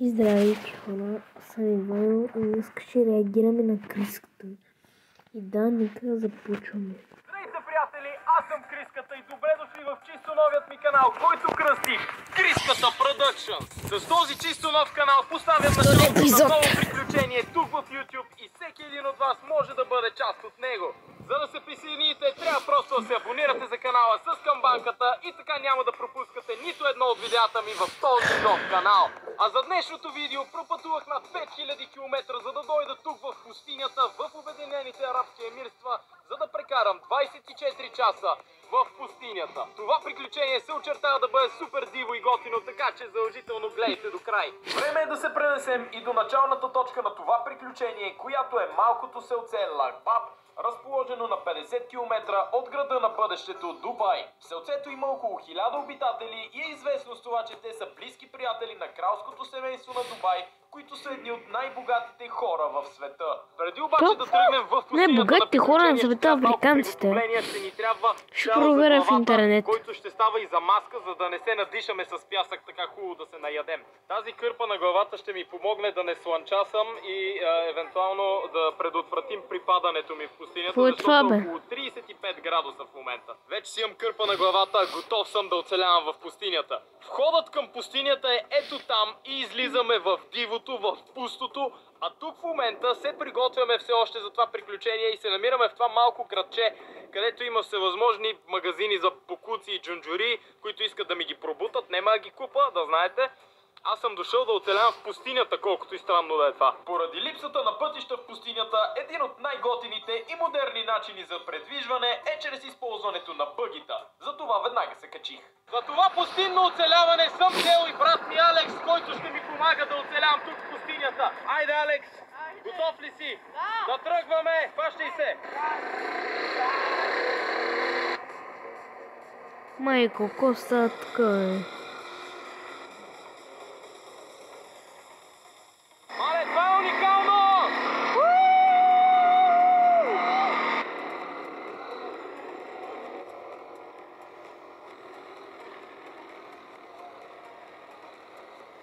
И здравейки хора, аз съм Ивайло и днес ще реагираме на Криската. И да, нека да започваме. Здравейте, приятели, аз съм Криската и добре дошли в чисто новият ми канал, който кръсти Криската Продъкшънс. С този чисто нов канал поставям началото на ново приключение тук в YouTube и всеки един от вас може да бъде част от него. За да се присъедините, трябва просто да се абонирате за канала с камбанката и така няма да пропускате нито едно от видеята ми в този нов канал. А за днешното видео пропътувах над 5000 км, за да дойда тук в пустинята в Обединените арабски емирства, за да прекарам 24 часа в пустинята. Това приключение се очертава да бъде супер диво и готино, така че задължително гледайте до край. Време е да се пренесем и до началната точка на това приключение, която е малкото селце Лакбаб, разположено на 50 км от града на бъдещето Дубай. В селцето има около 1000 обитатели и е известно с това, че те са близки приятели на кралското семейство на Дубай, които са едни от най-богатите хора в света. Преди обаче да тръгнем в пустинята, най-богатите хора на света, африканците. Ще проверя в интернет. Който ще става и за маска, за да не се надишаме с пясък, така хубаво да се наядем. Тази кърпа на главата ще ми помогне да не слънчасам и евентуално да предотвратим припадането ми в пустинята, защото е около 35 градуса в момента. Вече си имам кърпа на главата, готов съм да оцелявам в пустинята. Входът към пустинята е ето там и излизаме в дивото, в пустото, а тук в момента се приготвяме все още за това приключение и се намираме в това малко градче, където има всевъзможни магазини за бокуци и джунджури, които искат да ми ги пробутат, нема да ги купа, да знаете. Аз съм дошъл да оцелявам в пустинята, колкото и странно да е това. Поради липсата на пътища в пустинята, един от най-готините и модерни начини за предвижване е чрез използването на бъгита. Затова веднага се качих. За това пустинно оцеляване съм взел и брат ми Алекс, който ще ми помага да оцелявам тук в пустинята. Айде, Алекс! Готов ли си? Да тръгваме! Хващай се! Майко, костатка е. Мале, това е уникално!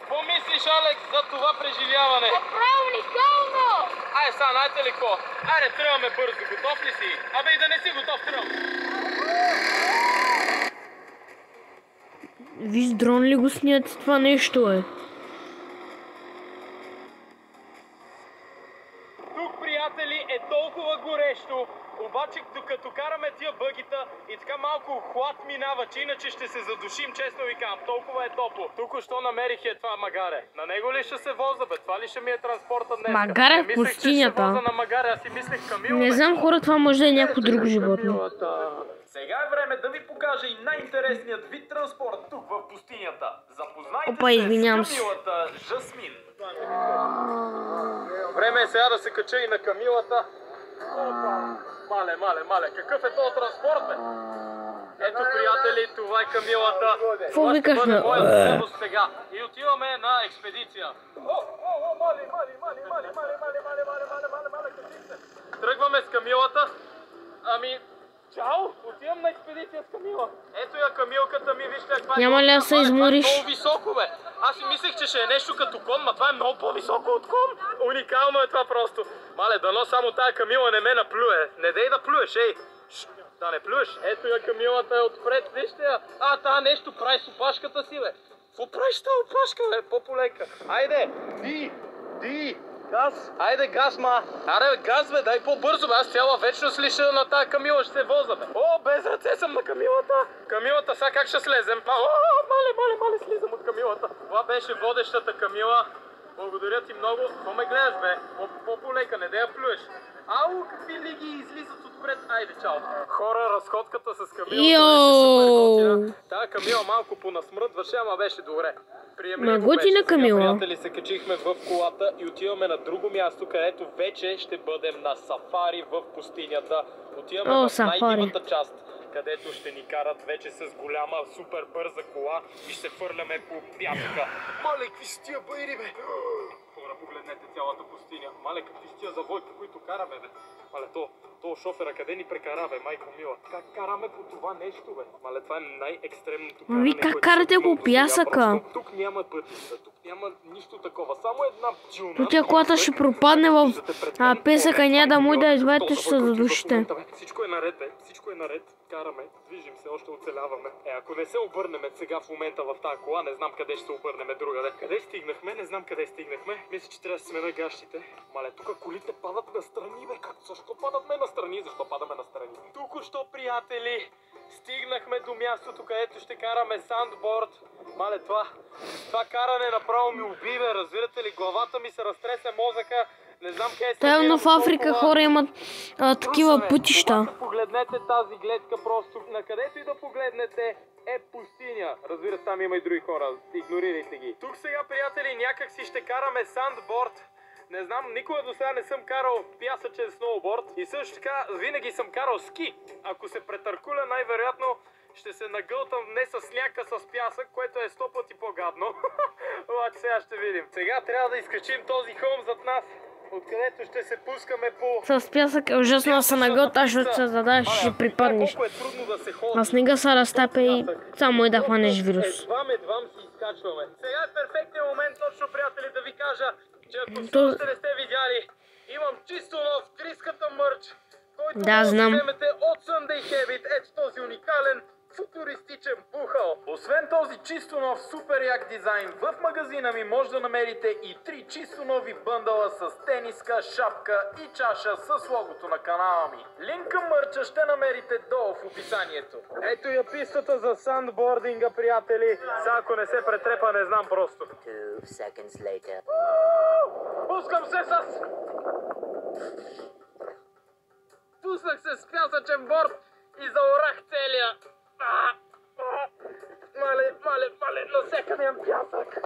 Какво мислиш, Алекс, за това преживяване? Направо уникално! Айде сега, знаете ли какво? Айде, тръгваме бързо. Готов ли си? Абе и да не си готов, тръгвам. Виж, дрон ли го снят това нещо е? Тук, приятели, е толкова горещо, обаче докато караме тия бъгита и така малко хлад минава, че иначе ще се задушим, честно ви казвам, толкова е топло. Тук-що намерих това магаре. На него ли ще се воза, бе? Това ли ще ми е транспорта днес? Магаре в пустинята. Воза на магаре, аз си мислех камила. Не знам, хора, това може да е някакво друго животно. Сега е време да ви покажа и най-интересният вид транспорт тук в пустинята. Запознайте Опа, се извинявам с се. камилата Жасмин. Време е сега да се кача и на камилата. Мале, какъв е този транспорт, бе? Ето, приятели, това е камилата. Какво викаш, бе? Сега. И отиваме на експедиция. Тръгваме с камилата. Ами, чао! Отивам на експедиция с камила. Ето я камилката ми, вижте каква е. Няма ли да се измориш? Това е много високо, бе. Аз си мислех, че ще е нещо като кон, ма това е много по-високо от кон. Уникално е това просто. Мале, дано само тая камила не ме наплюе. Не дей да плюеш, ей. Да не плюеш. Ето я камилата е отпред, вижте я. Тая нещо прави с опашката си, бе. Какво правиш с тази опашка, бе? По-полека. Айде, ди. Газ! Айде газ, ма! Аре, газ, бе, дай по-бързо, бе! Аз цяла вечност ли ще на тази камила ще се воза, бе! О, без ръце съм на камилата! Камилата, сега как ще слезем? Мале, слизам от камилата! Това беше водещата камила. Благодаря ти много. Какво ме гледаш, бе? По-полека, не да я плюеш. Ау, какви лиги излизат отпред. Айде, чао. Хора, разходката с камилата беше супер готина. Тая камила малко понасмръдваше, ама беше добре. Готина камила. Приятели, се качихме в колата и отиваме на друго място, където вече ще бъдем на сафари в пустинята. Отиваме в най-дивата част, където ще ни карат вече с голяма, супер бърза кола и ще се фърляме по пясъка. Мале, какви са тия байри, бе? Хора, погледнете цялата пустиня. Мале, какви са тия завойки, които караме, бе? Мале, то шофера къде ни прекара, бе, майко мила? Как караме по това нещо, бе? Мале, това е най-екстремното каране. Как карате по пясъка? Тук няма пътища, тук Няма нищо такова, само една пчилна. То тя колата ще пропадне в песъка, няма да му да извадите, ще се задушите. Всичко е наред, бе. Всичко е наред. Караме, движим се, още оцеляваме. Ако не се обърнем сега в момента в тази кола, не знам къде ще се обърнем другаде. Къде стигнахме? Не знам къде стигнахме. Мисля, че трябва да смена гащите. Мале, тук колите падат настрани, бе. Защо падат настрани? Защо падаме настрани? Току-що, приятели, стигнахме до мястото, където ще караме сандборд. Мале, това каране направо ми убива, разбирате ли? Главата ми се разтресе, мозъка. Не знам къде се... Тайно в Африка хора имат такива пътища. Погледнете тази гледка просто. На където и да погледнете е пустиня. Разбира се, там има и други хора. Игнорирайте ги. Тук сега, приятели, някак си ще караме сандборд. Не знам, никога до сега не съм карал пясъчен сноуборд. И също така, винаги съм карал ски. Ако се претъркуля, най-вероятно ще се нагълтам не с сняг, а с пясък, което е 100 пъти по-гадно. Обаче сега ще видим. Сега трябва да изкачим този холм зад нас, откъдето ще се пускаме по... С пясък е ужасно да се нагълташ, защото се задаш и ще припаднеш. Колко е трудно да се ходи. А снега се разтапя и само и да хванеш вирус. Едвам си изкачваме. Сега е перфектният момент, точно, приятели, да ви кажа, че ако още не сте видяли, имам чисто нов Криската мърч, който да, знам. да вземете от Sunday Habit. Ето този уникален футуристичен бухал. Освен този чисто нов супер як дизайн, в магазина ми може да намерите и 3 чисто нови бъндала с тениска, шапка и чаша с логото на канала ми. Линк към мърча ще намерите долу в описанието. Ето я пистата за сандбординга, приятели. Сега ако не се претрепа, не знам просто. 2 seconds later. Пускам се с... Пуснах се с пясъчен борд и заорах целия. Мале, насекан имам пясък.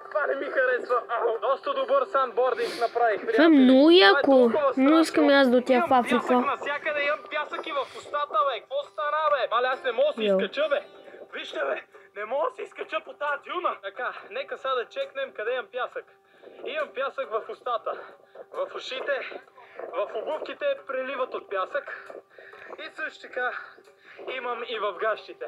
Това не ми харесва. Доста добър сандбординг направих. Това е много яко. Но искам аз да отида в Африка. Имам пясък навсякъде, имам пясък и в устата, бе. Какво стана, бе? Мале, аз не мога да се изкача, бе. Вижте, бе. Не мога да се изкача по тази дюна. Така, нека сега да чекнем къде имам пясък. Имам пясък в устата, в ушите, в обувките преливат от пясък. И също така имам и в гащите.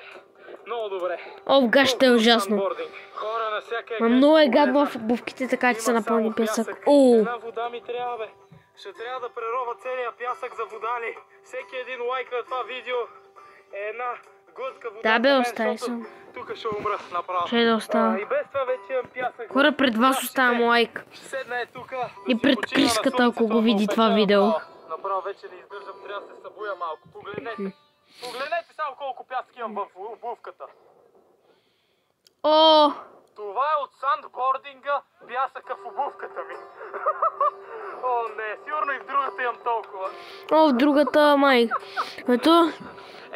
Много добре. О, в гащите е ужасно. Хора навсякъде. Ма много е гадно в обувките, така че се напълни пясък. Една вода ми трябва, бе. Ще трябва да прерова целия пясък за вода ли. Всеки един лайк на това видео е една глътка вода. Да, бе, остави съм. Тук ще умра направо. Ще да остава. И без това вече имам пясък. Хора, пред вас оставям лайк. Ще седна е тук. И пред Криската, ако го види това видео. Направо вече не издържам, трябва да се събуя малко. Погледнете. Погледнете само колко пясък имам в обувката. О! Това е от сандбординга, пясъка в обувката ми. О, не, сигурно и в другата имам толкова. О, в другата май. Ето,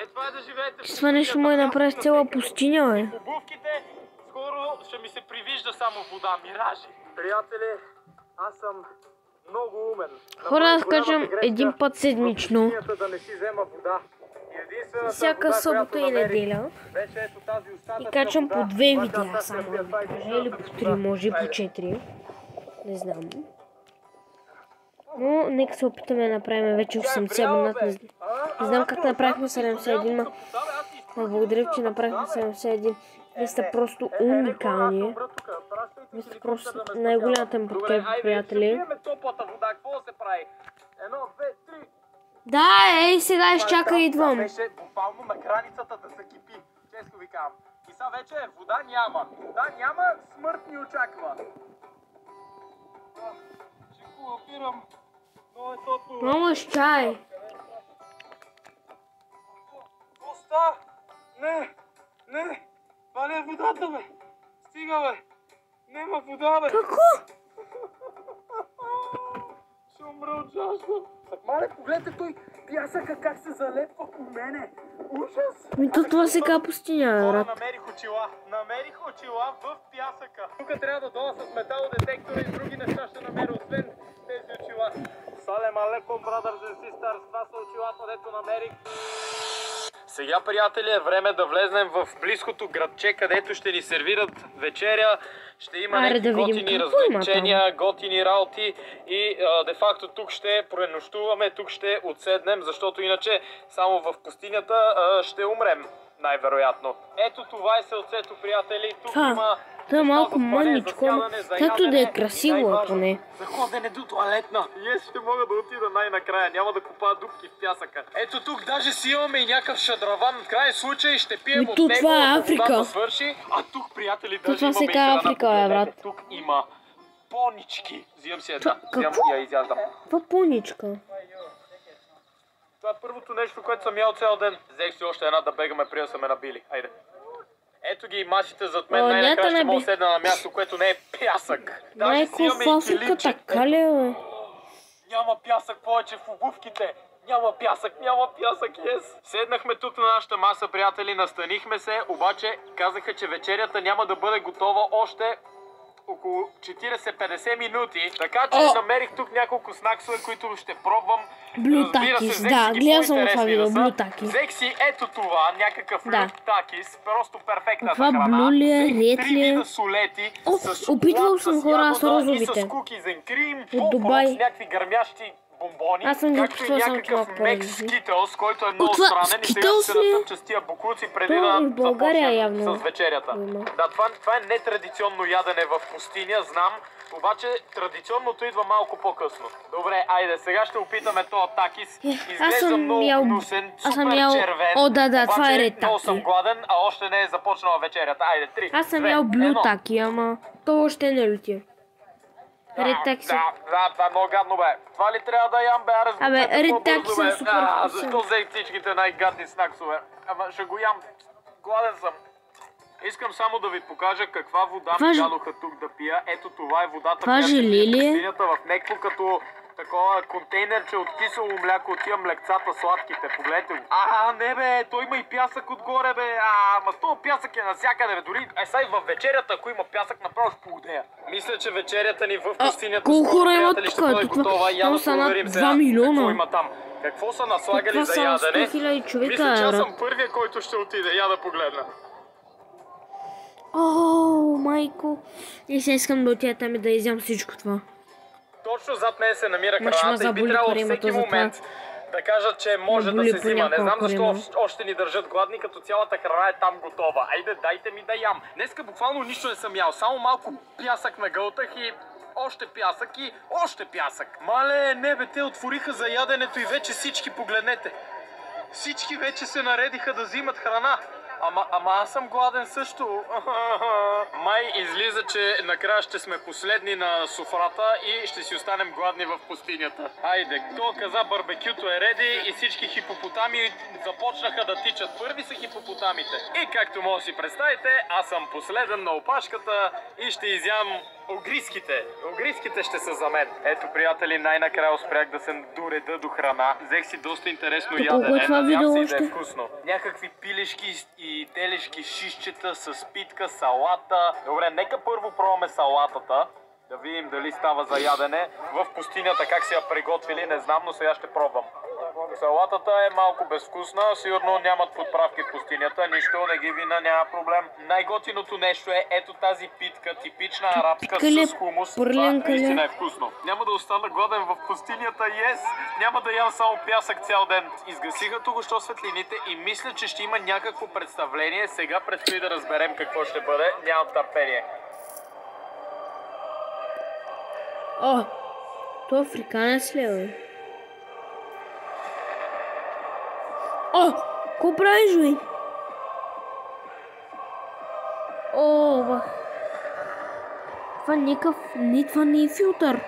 Това е да живеете в това нещо му е направи с цяла пустиня, бе. в обувките. Скоро ще ми се привижда само вода, миражи. Приятели, аз съм много умен. Хора, аз качвам един път седмично. Да не си взема вода. Всяка събота и неделя. И качвам по 2 видеа само да ви кажа. Или по 3, може и по 4. Не знам. Но нека се опитаме да направим вече 80 абоната. Не знам как направихме 71, но благодаря, че направихме 71. Вие сте просто уникални. Вие сте просто най-голямата ми подкрепа, приятели. Да, ей, сега изчакай, идвам. Беше буквално на границата да се кипи. Често ви казвам. И сега вече вода няма. Вода няма, смърт ни очаква. Ще колапирам. Но е топло. Мамо, с чай. Оста! Не! Това ли е водата, бе? Стига, бе! Нема вода, бе! Какво? Ще умра от жажда. Мале, погледайте той пясъка как се залепва по мене. Ужас! То това сега пустиня, брат. Намерих очила в пясъка. Тук трябва да дойда с металодетектора и други неща ще намеря, освен тези очила. Салем алейкум, brothers and sisters. Това са очилата, дето намерих. Сега, приятели, е време да влезнем в близкото градче, където ще ни сервират вечеря. Ще има някакви готини развлечения, готини работи и де-факто тук ще пренощуваме, тук ще отседнем, защото иначе само в пустинята ще умрем, най-вероятно. Ето това е селцето, приятели. Тук има Това е малко мъничко, но както да е красиво, поне. За ходене до туалетна. И аз ще мога да отида най-накрая. Няма да копая дупки в пясъка. Ето тук даже си имаме и някакъв шадраван. В крайен случай ще пием от него, това е ако Африка. водата свърши. А тук, приятели, даже Това имаме се и казва храна. Африка, бе, брат. Тук има понички. Взимам си една. Взимам Какво? и я изяждам. Каква поничка? Това е първото нещо, което съм ял цял ден. Взех си още една да бегаме, преди да са ме набили. Айде. Ето ги масите зад мен, най-накрая ще мога седна на място, което не е пясък. Майко, в Африка така ли е? Няма пясък повече в обувките. Няма пясък, yes. Седнахме тук на нашата маса, приятели, настанихме се, обаче казаха, че вечерята няма да бъде готова още около 40-50 минути, така че намерих тук няколко снаксове, които ще пробвам. Блютакис, да, гледал съм това видео, блютакис. Взех си ето това, някакъв блютакис, просто перфектната храна. Това блю ли е, ред ли е? 3 вида солети, с опитвал съм хора с розовите. и с кукизен крим, от Дубай. с някакви гърмящи бомбони, аз съм както и някакъв мек Скитълс, който е много странен и сега ще се натъпча с тия буклуци преди да започнем с вечерята. Да, това е нетрадиционно ядене в пустиня, знам, обаче традиционното идва малко по-късно. Добре, айде, сега ще опитаме този такис. Изглежда много гнусен, супер червен, О, да, това е ред много съм таки. гладен, а още не е започнала вечерята. Айде, 3, Аз съм ял блю таки, ама то още не лютия. Ред такси. Да, това е много гадно, бе. Това ли трябва да ям, бе? Абе, ред такси са супер вкусен. Защо взех всичките най-гадни снаксове? Ама ще го ям. Гладен съм. Искам само да ви покажа каква вода ми дадоха тук да пия. Ето това е водата, която жили ли е? пустинята в някакво като такова контейнерче от кисело мляко, от тия млекцата сладките. Погледнете го. Не бе, той има и пясък отгоре, бе. Ама този пясък е навсякъде, бе. Дори сега и в вечерята, ако има пясък, направо ще поудея. Мисля, че вечерята ни в пустинята колко хора има приятели, ще бъде готова. Я да проверим сега 2 милиона. какво има там. Какво са наслагали за ядене? 100 000 човека, мисля, че аз съм първия, който ще отиде. Я да погледна. О, майко. И сега искам да отида там и да изям всичко това. Точно зад мен се намира храната и би трябвало всеки момент да кажат, че може да се взима. Не знам защо още ни държат гладни, като цялата храна е там готова. Айде, дайте ми да ям. Днеска буквално нищо не съм ял. Само малко пясък нагълтах и още пясък и още пясък. Мале, не бе, те отвориха за яденето и вече всички погледнете. Всички вече се наредиха да взимат храна. Ама аз съм гладен също. Май излиза, че накрая ще сме последни на софрата и ще си останем гладни в пустинята. Айде, кто каза барбекюто е реди и всички хипопотами започнаха да тичат. Първи са хипопотамите. И както може да си представите, аз съм последен на опашката и ще изям огриските. Огриските ще са за мен. Ето, приятели, най-накрая успях да се дореда до храна. Взех си доста интересно ядене. Надявам се и да е вкусно. Някакви пилешки и телешки шишчета с питка, салата. Добре, нека първо пробваме салатата. Да видим дали става за ядене. В пустинята как си я приготвили, не знам, но сега ще пробвам. Салатата е малко безвкусна, сигурно нямат подправки в пустинята, нищо не ги вина, няма проблем. Най-готиното нещо е ето тази питка, типична арабска с хумус. Това наистина е вкусно. Няма да остана гладен в пустинята, няма да ям само пясък цял ден. Изгасиха току-що светлините и мисля, че ще има някакво представление. Сега предстои да разберем какво ще бъде, нямам търпение. О, то африканец ли е? О, какво правиш, бе? О, това не е филтър.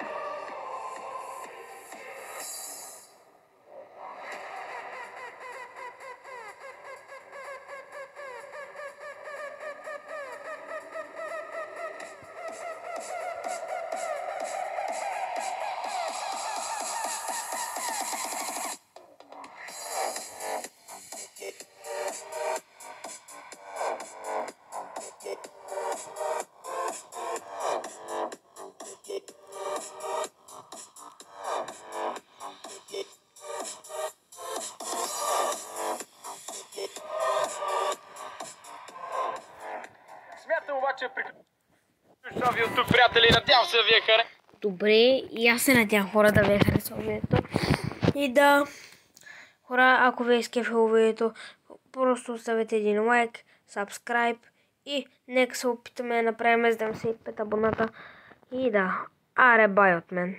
Смятам обаче приключва ви от тук, приятели, надявам се да ви е харесало. Добре, и аз се надявам хора да ви е харесало видеото. И да, хора, ако ви е скефило видеото, просто оставете един лайк, subscribe И нека се опитаме да направим 75 абоната. И да, аре бай от мен.